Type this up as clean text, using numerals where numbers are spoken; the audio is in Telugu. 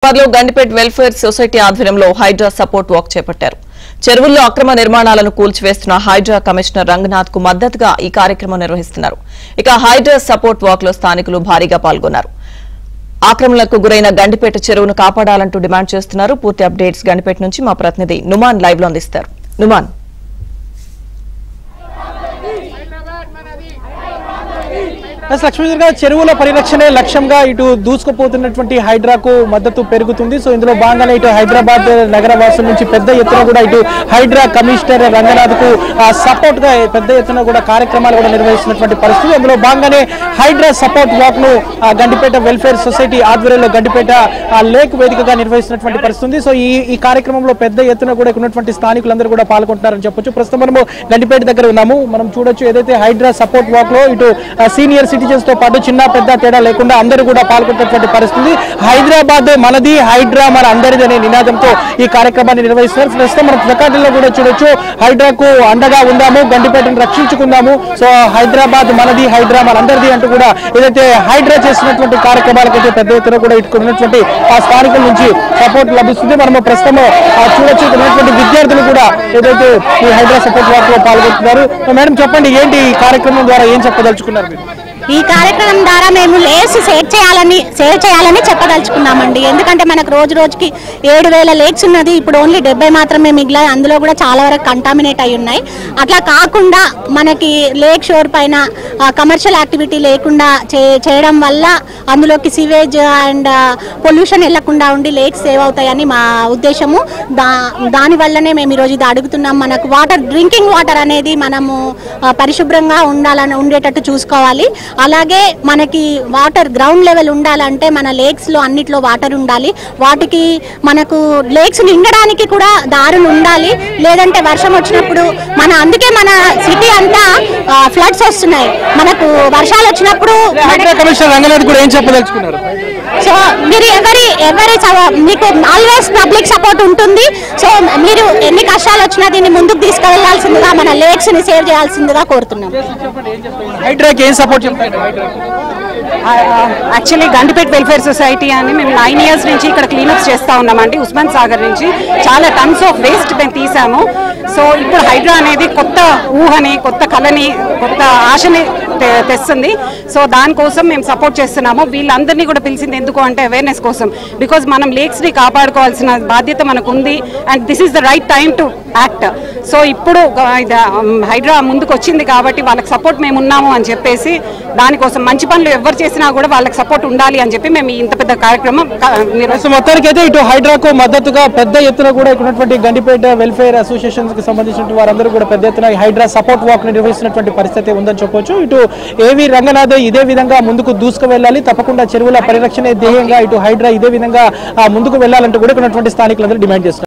గండిపేట్ వెల్ఫేర్ సొసైటీ ఆధ్వర్యంలో హైడ్రా సపోర్ట్ వాక్ చేపట్టారు. చెరువుల్లో అక్రమ నిర్మాణాలను కూల్చివేస్తున్న హైడ్రా కమిషనర్ రంగనాథ్ కు మద్దతుగా ఈ కార్యక్రమం నిర్వహిస్తున్నారు. ఇక హైడ్రా సపోర్ట్ వాక్ లో స్థానికులు భారీగా పాల్గొన్నారు. ఆక్రమణలకు గురైన గండిపేట చెరువును కాపాడాలంటూ డిమాండ్ చేస్తున్నారు. పూర్తి అప్డేట్స్ గండిపేట నుంచి మా ప్రతినిధి నుమాన్ లైవ్ లో అందిస్తారు. నుమాన్, లక్ష్మీదుర్గ చెరువుల పరిరక్షణే లక్ష్యంగా ఇటు దూసుకుపోతున్నటువంటి హైడ్రాకు మద్దతు పెరుగుతుంది. సో ఇందులో భాగంగానే ఇటు హైదరాబాద్ నగర వాసుల నుంచి పెద్ద ఎత్తున కూడా ఇటు హైడ్రా కమిషనర్ రంగనాథ్ కు సపోర్ట్ గా పెద్ద ఎత్తున కూడా కార్యక్రమాలు కూడా నిర్వహిస్తున్నటువంటి పరిస్థితి. అందులో భాగంగానే హైడ్రా సపోర్ట్ వాక్ ను గండిపేట వెల్ఫేర్ సొసైటీ ఆధ్వర్యంలో గండిపేట లేక్ వేదికగా నిర్వహిస్తున్నటువంటి పరిస్థితి. సో ఈ కార్యక్రమంలో పెద్ద ఎత్తున కూడా ఉన్నటువంటి స్థానికులందరూ కూడా పాల్గొంటున్నారని చెప్పొచ్చు. ప్రస్తుతం మనము గండిపేట దగ్గర ఉన్నాము. మనం చూడొచ్చు ఏదైతే హైడ్రా సపోర్ట్ వాక్ లో ఇటు సీనియర్ సిటిజన్స్ తో పాటు చిన్న పెద్ద తేడా లేకుండా అందరూ కూడా పాల్గొంటున్నటువంటి పరిస్థితి. హైదరాబాద్ మనది, హైడ్రా మన అందరిది అనే నినాదంతో ఈ కార్యక్రమాన్ని నిర్వహిస్తున్నారు. ప్రస్తుతం మనం ప్లకార్డుల్లో కూడా చూడొచ్చు, హైడ్రాకు అండగా ఉందాము, గండిపేటను రక్షించుకుందాము, సో హైదరాబాద్ మనది, హైడ్రా మన అందరిది అంటూ కూడా ఏదైతే హైడ్రా చేస్తున్నటువంటి కార్యక్రమాలకైతే పెద్ద ఎత్తున కూడా ఇటుకున్నటువంటి ఆ స్థానికుల నుంచి సపోర్ట్ లభిస్తుంది. మనము ప్రస్తుతం చూడొచ్చు ఉన్నటువంటి విద్యార్థులు కూడా ఏదైతే ఈ హైడ్రా సపోర్ట్ వాక్ లో పాల్గొంటున్నారు. మేడం చెప్పండి, ఏంటి ఈ కార్యక్రమం ద్వారా ఏం చెప్పదలుచుకున్నారు మీరు? ఈ కార్యక్రమం ద్వారా మేము లేక్స్ సేవ్ చేయాలని చెప్పదలుచుకున్నామండి. ఎందుకంటే మనకు రోజు రోజుకి 7,000 లేక్స్ ఉన్నది, ఇప్పుడు ఓన్లీ 70 మాత్రమే మిగిలాయి. అందులో కూడా చాలా వరకు కంటామినేట్ అయి ఉన్నాయి. అట్లా కాకుండా మనకి లేక్ షోర్ పైన కమర్షియల్ యాక్టివిటీ లేకుండా చేయడం వల్ల అందులోకి సివేజ్ అండ్ పొల్యూషన్ వెళ్లకుండా ఉండి లేక్స్ సేవ్ అవుతాయని మా ఉద్దేశము. దానివల్లనే మేము ఈరోజు ఇది అడుగుతున్నాం. మనకు డ్రింకింగ్ వాటర్ అనేది మనము పరిశుభ్రంగా ఉండేటట్టు చూసుకోవాలి. అలాగే మనకి వాటర్ గ్రౌండ్ లెవెల్ ఉండాలంటే మన లేక్స్ లో అన్నిట్లో వాటర్ ఉండాలి. వాటికి మనకు లేక్స్ నిండడానికి కూడా దారులు ఉండాలి. లేదంటే వర్షం వచ్చినప్పుడు అందుకే మన సిటీ అంతా ఫ్లడ్స్ వస్తున్నాయి. మనకు వర్షాలు వచ్చినప్పుడు సో మీరు మీకు ఆల్వేస్ పబ్లిక్ సపోర్ట్ ఉంటుంది. సో మీరు ఎన్ని కష్టాలు వచ్చినా దీన్ని ముందుకు తీసుకెళ్లాల్సిందిగా, మన లేక్స్ ని సేవ్ చేయాల్సిందిగా కోరుతున్నాం. యాక్చువల్లీ గండిపేట్ వెల్ఫేర్ సొసైటీ అని మేము 9 years నుంచి ఇక్కడ క్లీనప్స్ చేస్తూ ఉన్నామండి. ఉస్మాన్ సాగర్ నుంచి చాలా టన్స్ ఆఫ్ వేస్ట్ మేము తీసాము. సో ఇప్పుడు హైడ్రా అనేది కొత్త ఊహని, కొత్త కళని, కొత్త ఆశని తెస్తుంది. సో దానికోసం మేము సపోర్ట్ చేస్తున్నాము. వీళ్ళందరినీ కూడా పిలిచింది ఎందుకు అంటే అవేర్నెస్ కోసం. బికాజ్ మనం లేక్స్ని కాపాడుకోవాల్సిన బాధ్యత మనకు ఉంది. And this is the right time to act. So ఇప్పుడు హైడ్రా ముందుకు వచ్చింది కాబట్టి వాళ్ళకి సపోర్ట్ మేము ఉన్నాము అని చెప్పేసి, దానికోసం మంచి పనులు ఎవరు చేసినా కూడా వాళ్ళకి సపోర్ట్ ఉండాలి అని చెప్పి మేము ఇంత పెద్ద కార్యక్రమం మొత్తానికి అయితే ఇటు హైడ్రాకు మద్దతుగా పెద్ద ఎత్తున కూడా ఉన్నటువంటి గండిపేట వెల్ఫేర్ అసోసియేషన్ కి సంబంధించిన వారందరూ కూడా పెద్ద ఎత్తున హైడ్రా సపోర్ట్ వాక్ ని నిర్వహిస్తున్నటువంటి పరిస్థితి ఉందని చెప్పొచ్చు. ఇటు ఏవి రంగనాథ్ ఇదే విధంగా ముందుకు దూసుకు వెళ్ళాలి, తప్పకుండా చెరువుల పరిరక్షణ ధ్యేయంగా ఇటు హైడ్రా ఇదే విధంగా ముందుకు వెళ్లాలంటూ కూడా ఉన్నటువంటి స్థానికులందరూ డిమాండ్ చేస్తున్నారు.